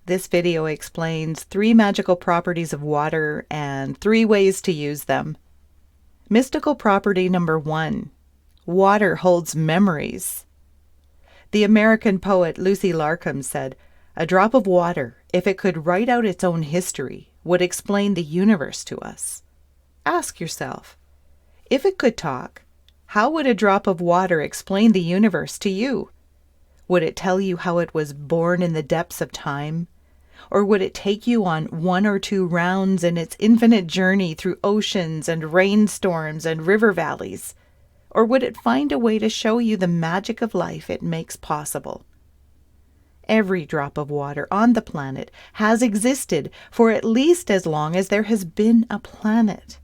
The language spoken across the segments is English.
This video explains 3 magical properties of water and 3 ways to use them. Mystical property number 1. Water holds memories. The American poet Lucy Larcom said, "A drop of water, if it could write out its own history, would explain the universe to us." Ask yourself, if it could talk, how would a drop of water explain the universe to you? Would it tell you how it was born in the depths of time? Or would it take you on 1 or 2 rounds in its infinite journey through oceans and rainstorms and river valleys? Or would it find a way to show you the magic of life it makes possible? Every drop of water on the planet has existed for at least as long as there has been a planet.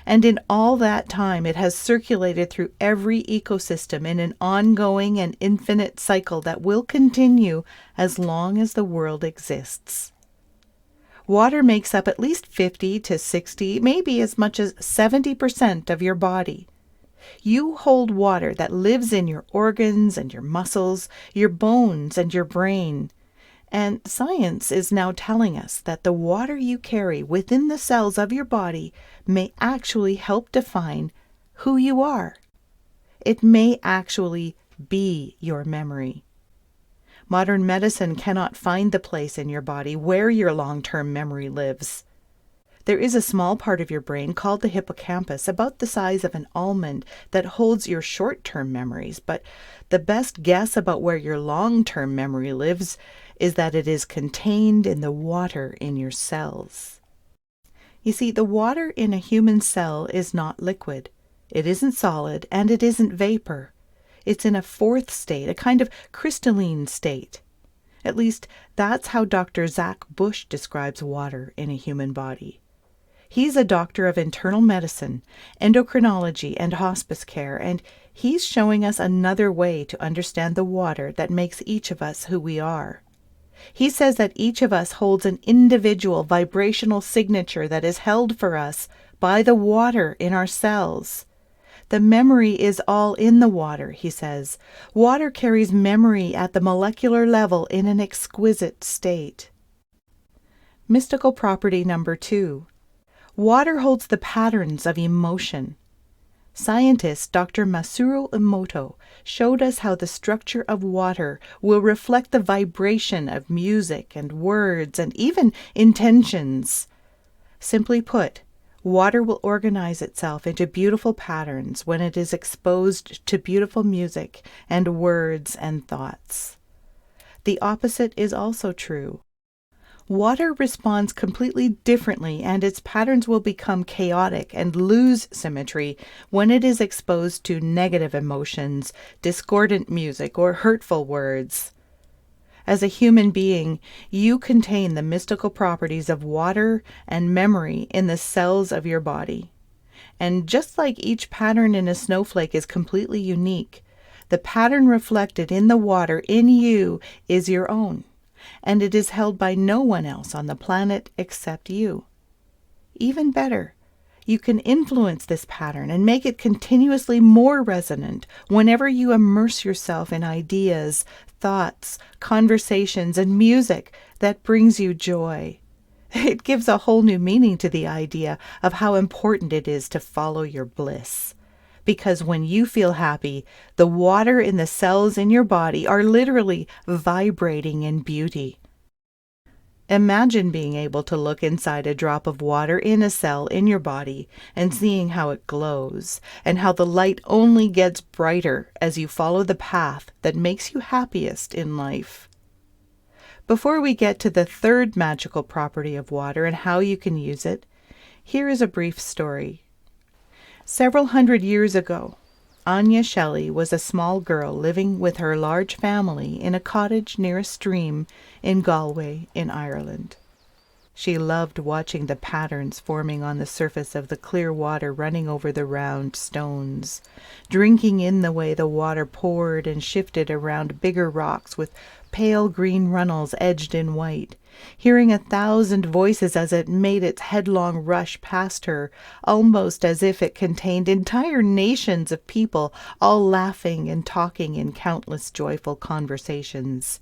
And in all that time, it has circulated through every ecosystem in an ongoing and infinite cycle that will continue as long as the world exists. Water makes up at least 50 to 60, maybe as much as 70% of your body. You hold water that lives in your organs and your muscles, your bones and your brain. And science is now telling us that the water you carry within the cells of your body may actually help define who you are. It may actually be your memory. Modern medicine cannot find the place in your body where your long-term memory lives. There is a small part of your brain called the hippocampus, about the size of an almond, that holds your short-term memories, but the best guess about where your long-term memory lives is that it is contained in the water in your cells. You see, the water in a human cell is not liquid. It isn't solid, and it isn't vapor. It's in a 4th state, a kind of crystalline state. At least, that's how Dr. Zach Bush describes water in a human body. He's a doctor of internal medicine, endocrinology, and hospice care, and he's showing us another way to understand the water that makes each of us who we are. He says that each of us holds an individual vibrational signature that is held for us by the water in our cells. The memory is all in the water, he says. Water carries memory at the molecular level in an exquisite state. Mystical property number 2. Water holds the patterns of emotion. Scientist Dr. Masaru Emoto showed us how the structure of water will reflect the vibration of music and words and even intentions. Simply put, water will organize itself into beautiful patterns when it is exposed to beautiful music and words and thoughts. The opposite is also true. Water responds completely differently, and its patterns will become chaotic and lose symmetry when it is exposed to negative emotions, discordant music, or hurtful words. As a human being, you contain the mystical properties of water and memory in the cells of your body. And just like each pattern in a snowflake is completely unique, the pattern reflected in the water in you is your own, and it is held by no one else on the planet except you. Even better, you can influence this pattern and make it continuously more resonant whenever you immerse yourself in ideas, thoughts, conversations, and music that brings you joy. It gives a whole new meaning to the idea of how important it is to follow your bliss. Because when you feel happy, the water in the cells in your body are literally vibrating in beauty. Imagine being able to look inside a drop of water in a cell in your body and seeing how it glows, and how the light only gets brighter as you follow the path that makes you happiest in life. Before we get to the 3rd magical property of water and how you can use it, here is a brief story. Several hundred years ago, Aine Shelley was a small girl living with her large family in a cottage near a stream in Galway in Ireland. She loved watching the patterns forming on the surface of the clear water running over the round stones, drinking in the way the water poured and shifted around bigger rocks with pale green runnels edged in white, hearing 1,000 voices as it made its headlong rush past her, almost as if it contained entire nations of people, all laughing and talking in countless joyful conversations.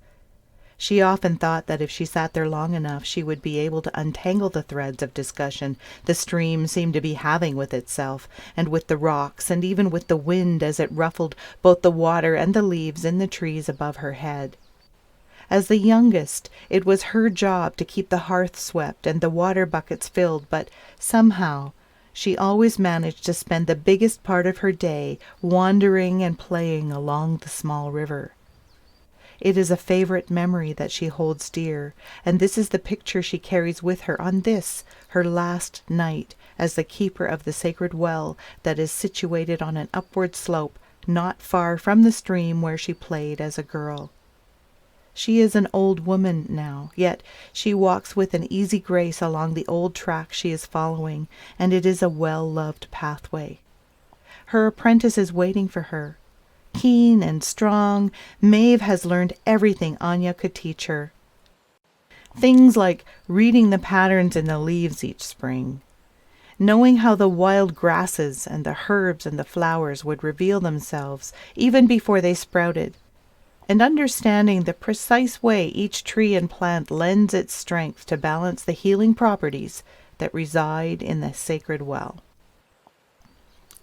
She often thought that if she sat there long enough, she would be able to untangle the threads of discussion the stream seemed to be having with itself, and with the rocks, and even with the wind as it ruffled both the water and the leaves in the trees above her head. As the youngest, it was her job to keep the hearth swept and the water buckets filled, but somehow she always managed to spend the biggest part of her day wandering and playing along the small river. It is a favorite memory that she holds dear, and this is the picture she carries with her on this, her last night, as the keeper of the sacred well that is situated on an upward slope not far from the stream where she played as a girl. She is an old woman now, yet she walks with an easy grace along the old track she is following, and it is a well-loved pathway. Her apprentice is waiting for her. Keen and strong, Maeve has learned everything Aine could teach her. Things like reading the patterns in the leaves each spring, knowing how the wild grasses and the herbs and the flowers would reveal themselves even before they sprouted, and understanding the precise way each tree and plant lends its strength to balance the healing properties that reside in the sacred well.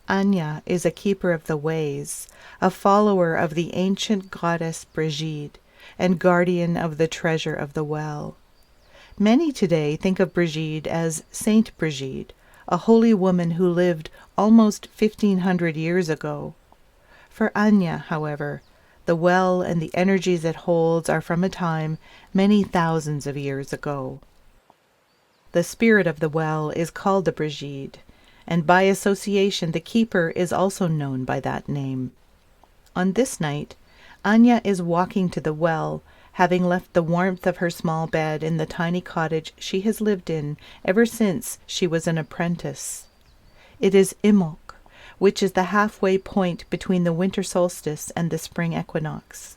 Aine is a keeper of the ways, a follower of the ancient goddess Brigid, and guardian of the treasure of the well. Many today think of Brigid as Saint Brigid, a holy woman who lived almost 1,500 years ago. For Aine, however, the well and the energies it holds are from a time many thousands of years ago. The spirit of the well is called the Brigid, and by association the keeper is also known by that name. On this night, Aine is walking to the well, having left the warmth of her small bed in the tiny cottage she has lived in ever since she was an apprentice. It is Imbolc, which is the halfway point between the winter solstice and the spring equinox,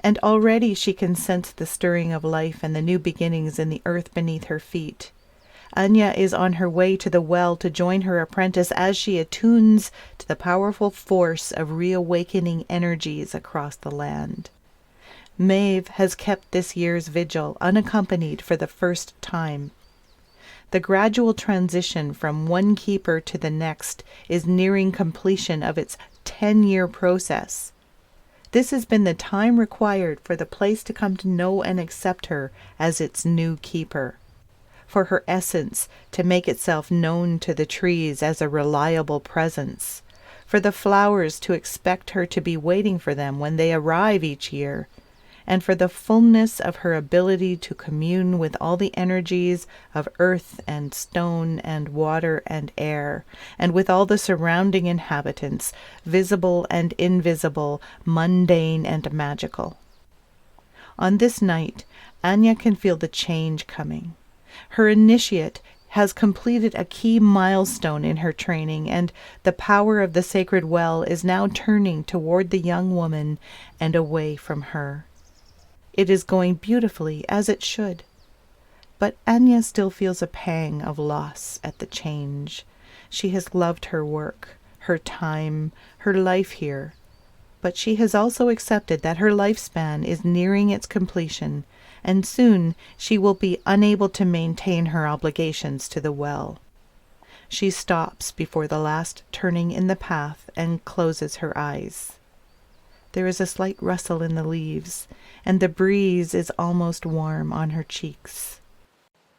and already she can sense the stirring of life and the new beginnings in the earth beneath her feet. Aine is on her way to the well to join her apprentice as she attunes to the powerful force of reawakening energies across the land. Maeve has kept this year's vigil unaccompanied for the first time. The gradual transition from one keeper to the next is nearing completion of its 10-year process. This has been the time required for the place to come to know and accept her as its new keeper, for her essence to make itself known to the trees as a reliable presence, for the flowers to expect her to be waiting for them when they arrive each year, and for the fullness of her ability to commune with all the energies of earth and stone and water and air, and with all the surrounding inhabitants, visible and invisible, mundane and magical. On this night, Aine can feel the change coming. Her initiate has completed a key milestone in her training, and the power of the sacred well is now turning toward the young woman and away from her. It is going beautifully, as it should. But Aine still feels a pang of loss at the change. She has loved her work, her time, her life here, but she has also accepted that her lifespan is nearing its completion, and soon she will be unable to maintain her obligations to the well. She stops before the last turning in the path and closes her eyes. There is a slight rustle in the leaves, and the breeze is almost warm on her cheeks.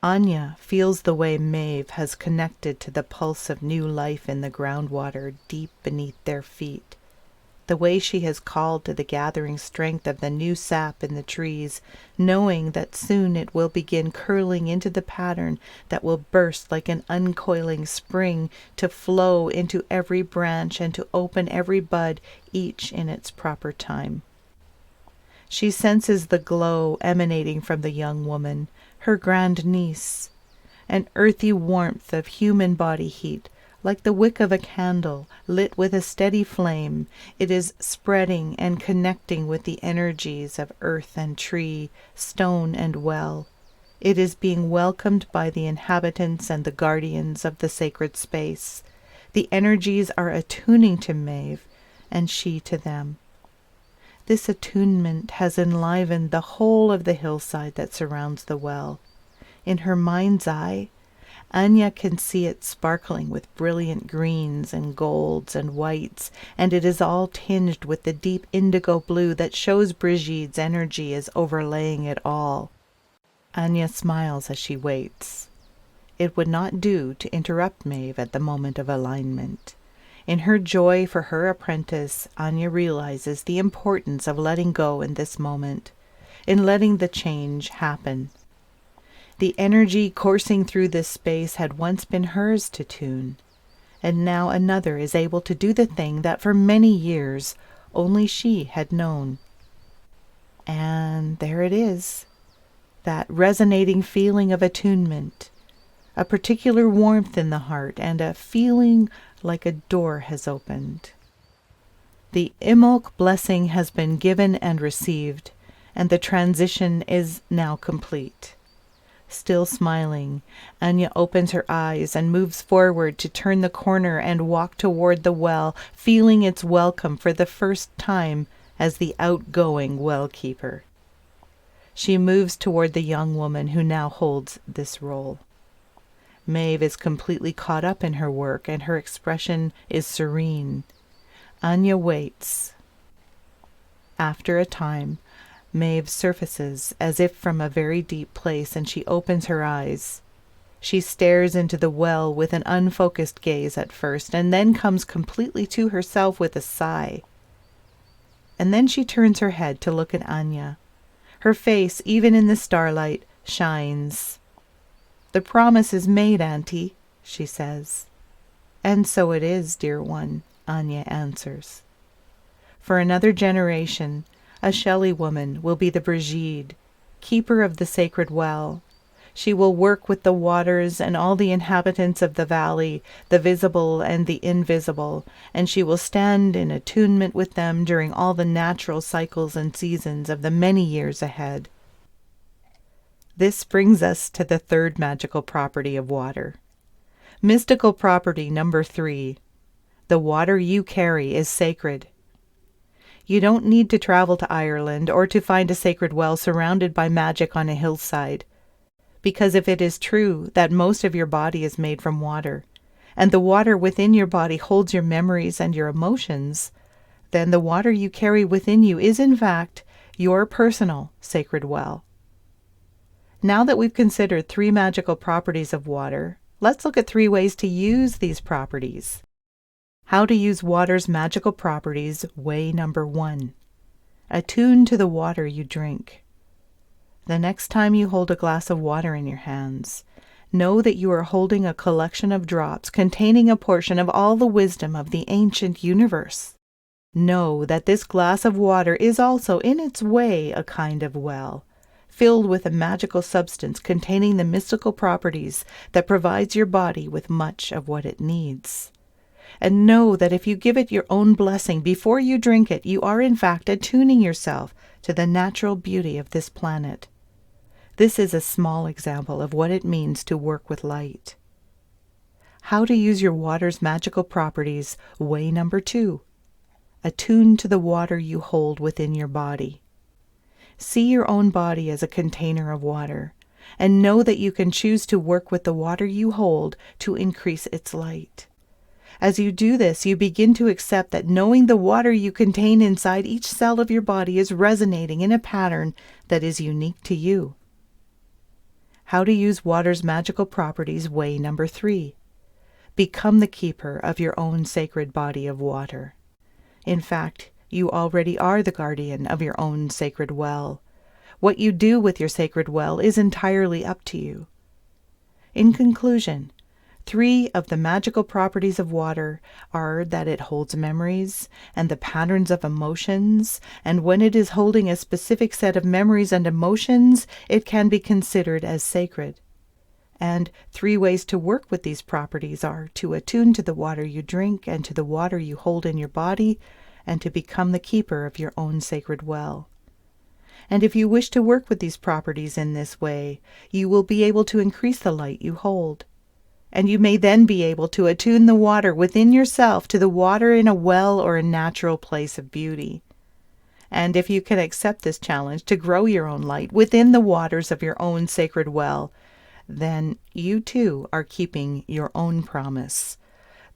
Aine feels the way Maeve has connected to the pulse of new life in the groundwater deep beneath their feet, the way she has called to the gathering strength of the new sap in the trees, knowing that soon it will begin curling into the pattern that will burst like an uncoiling spring to flow into every branch and to open every bud, each in its proper time. She senses the glow emanating from the young woman, her grand niece, an earthy warmth of human body heat, like the wick of a candle lit with a steady flame. It is spreading and connecting with the energies of earth and tree, stone and well. It is being welcomed by the inhabitants and the guardians of the sacred space. The energies are attuning to Maeve, and she to them. This attunement has enlivened the whole of the hillside that surrounds the well. In her mind's eye, Aine can see it sparkling with brilliant greens and golds and whites, and it is all tinged with the deep indigo blue that shows Brigid's energy is overlaying it all. Aine smiles as she waits. It would not do to interrupt Maeve at the moment of alignment. In her joy for her apprentice, Aine realizes the importance of letting go in this moment, in letting the change happen. The energy coursing through this space had once been hers to tune, and now another is able to do the thing that for many years only she had known. And there it is, that resonating feeling of attunement, a particular warmth in the heart, and a feeling like a door has opened. The Imbolc blessing has been given and received, and the transition is now complete. Still smiling, Aine opens her eyes and moves forward to turn the corner and walk toward the well, feeling its welcome for the first time as the outgoing well keeper. She moves toward the young woman who now holds this role. Maeve is completely caught up in her work, and her expression is serene. Aine waits. After a time, Maeve surfaces as if from a very deep place, and she opens her eyes. She stares into the well with an unfocused gaze at first, and then comes completely to herself with a sigh. And then she turns her head to look at Aine. Her face, even in the starlight, shines. "The promise is made, Auntie," she says. "And so it is, dear one," Aine answers. For another generation, a Shelley woman will be the Brigid, keeper of the sacred well. She will work with the waters and all the inhabitants of the valley, the visible and the invisible, and she will stand in attunement with them during all the natural cycles and seasons of the many years ahead. This brings us to the third magical property of water. Mystical property number 3. The water you carry is sacred. You don't need to travel to Ireland or to find a sacred well surrounded by magic on a hillside. Because if it is true that most of your body is made from water, and the water within your body holds your memories and your emotions, then the water you carry within you is in fact your personal sacred well. Now that we've considered 3 magical properties of water, let's look at 3 ways to use these properties. How to use water's magical properties, way number 1. Attune to the water you drink. The next time you hold a glass of water in your hands, know that you are holding a collection of drops containing a portion of all the wisdom of the ancient universe. Know that this glass of water is also in its way a kind of well, filled with a magical substance containing the mystical properties that provides your body with much of what it needs. And know that if you give it your own blessing before you drink it, you are in fact attuning yourself to the natural beauty of this planet. This is a small example of what it means to work with light. How to use your water's magical properties, way number 2. Attune to the water you hold within your body. See your own body as a container of water, and know that you can choose to work with the water you hold to increase its light. As you do this, you begin to accept that knowing the water you contain inside each cell of your body is resonating in a pattern that is unique to you. How to use water's magical properties, way number 3. Become the keeper of your own sacred body of water. In fact, you already are the guardian of your own sacred well. What you do with your sacred well is entirely up to you. In conclusion, 3 of the magical properties of water are that it holds memories and the patterns of emotions, and when it is holding a specific set of memories and emotions, it can be considered as sacred. And 3 ways to work with these properties are to attune to the water you drink and to the water you hold in your body, and to become the keeper of your own sacred well. And if you wish to work with these properties in this way, you will be able to increase the light you hold. And you may then be able to attune the water within yourself to the water in a well or a natural place of beauty. And if you can accept this challenge to grow your own light within the waters of your own sacred well, then you too are keeping your own promise,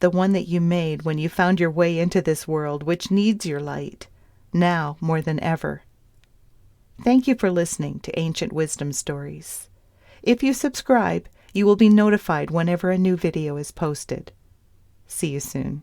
the one that you made when you found your way into this world, which needs your light, now more than ever. Thank you for listening to Ancient Wisdom Stories. If you subscribe, you will be notified whenever a new video is posted. See you soon.